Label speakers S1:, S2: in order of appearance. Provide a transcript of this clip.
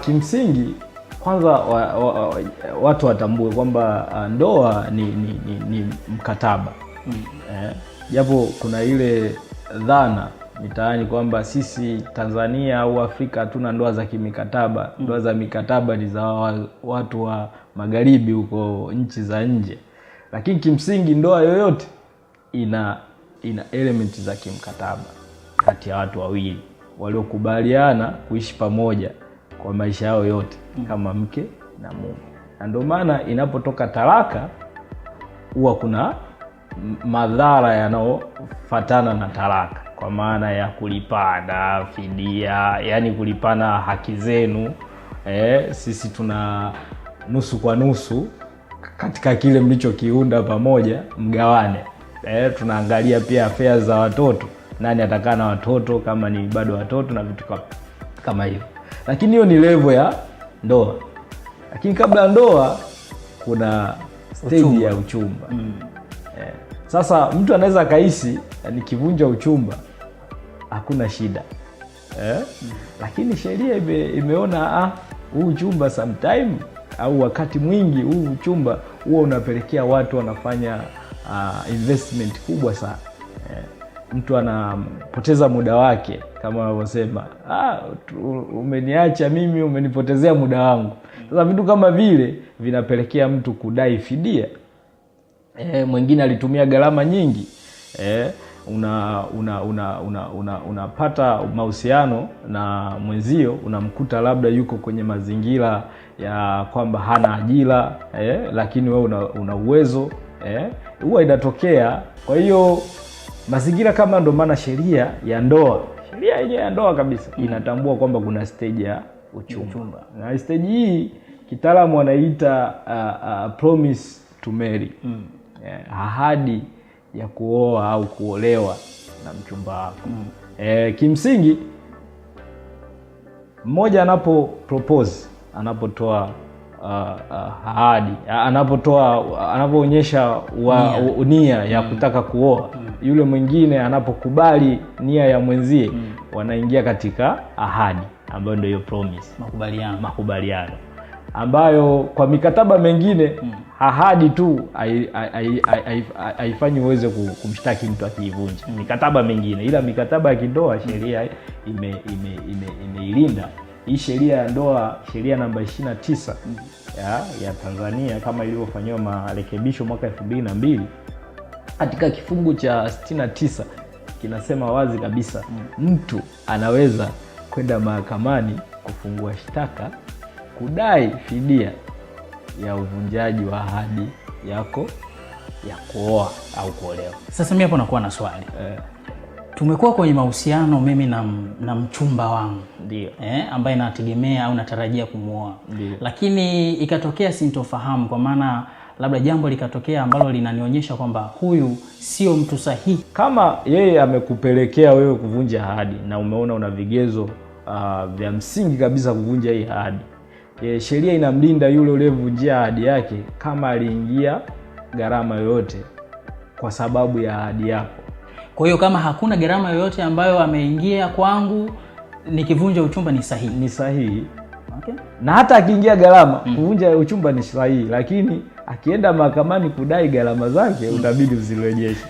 S1: Kimsingi kwanza watu watambue kwamba ndoa ni mkataba. Japo kuna ile dhana mitaani kwamba sisi Tanzania au Afrika hatuna ndoa za kimikataba. Ndoa za mikataba ni za watu wa magharibi huko nchi za nje. Lakini kimsingi ndoa yoyote ina elementi za kimkataba kati ya watu wawili waliokubaliana kuishi pamoja kwa maisha yao yote kama mke na mume. Na ndio maana inapotoka talaka huwa kuna madhara yanayofuatana na talaka, kwa maana ya kulipana fidia, yani kulipana haki zenu. Sisi tuna nusu kwa nusu katika kile mlichokiunda pamoja, mgawane. Tunaangalia pia afya za watoto, nani atakaa na watoto kama ni bado watoto na vitu kama hivyo. Lakini hiyo ni level ya ndoa. Lakini kabla ya ndoa kuna stage ya uchumba. Sasa mtu anaweza kaisi nikivunja uchumba hakuna shida. Lakini sheria imeona huu uchumba sometime au wakati mwingi huu uchumba huwa unapelekea watu wanafanya investment kubwa sana. Mtu anapoteza muda wake kama wanavyosema, umeniacha mimi, umenipotezea muda wangu. Sasa vitu kama vile vinapelekea mtu kudai fidia. Mwingine alitumia gharama nyingi. Unapata mahusiano na mwenzio, unamkuta labda yuko kwenye mazingira ya kwamba hana ajira, lakini wewe una uwezo. Huwa inatokea. Kwa hiyo mazingira kama, ndo maana sheria ya ndoa, sheria yenyewe ya ndoa kabisa inatambua kwamba kuna stage ya uchumba. Na stage hii kitaalamu wanaita promise to marry. Ahadi ya kuoa au kuolewa na mchumba wako. Kimsingi mmoja propose, anapotoa ahadi, anapoonyesha nia ya kutaka kuoa, yule mwingine anapokubali nia ya mwenzie, wanaingia katika ahadi ambayo ndio hiyo promise, makubaliano ambayo kwa mikataba mengine ahadi tu haifanyi uweze kumshtaki mtu akiivunja mikataba mengine, ila mikataba ya kindoa sheria imeilinda. Hii sheria ya ndoa, sheria namba 29 ya Tanzania, kama ilivyofanyiwa marekebisho mwaka 2002, katika kifungu cha 69 kinasema wazi kabisa mtu anaweza kwenda mahakamani kufungua shtaka kudai fidia ya uvunjaji wa ahadi yako ya kuoa au kuolewa.
S2: Sasa mimi hapo nakuwa na swali. Tumekuwa kwenye mahusiano mimi na mchumba wangu,
S1: ndio,
S2: ambaye nategemea au natarajia kumuoa. Lakini ikatokea sintofahamu, kwa maana labda jambo likatokea ambalo linanionyesha kwamba huyu sio mtu sahihi.
S1: Kama yeye amekupelekea wewe kuvunja ahadi na umeona una vigezo vya msingi kabisa kuvunja hii ahadi, sheria inamlinda yule uliyevunjia ahadi yake kama aliingia gharama yoyote kwa sababu ya ahadi yako.
S2: Kwa hiyo kama hakuna gharama yoyote ambayo ameingia kwangu, nikivunja uchumba ni sahihi.
S1: Ni sahihi. Okay. Na hata akiingia gharama, kuvunja uchumba ni sahihi, lakini akienda mahakamani kudai gharama zake utabidi uzirejeshe.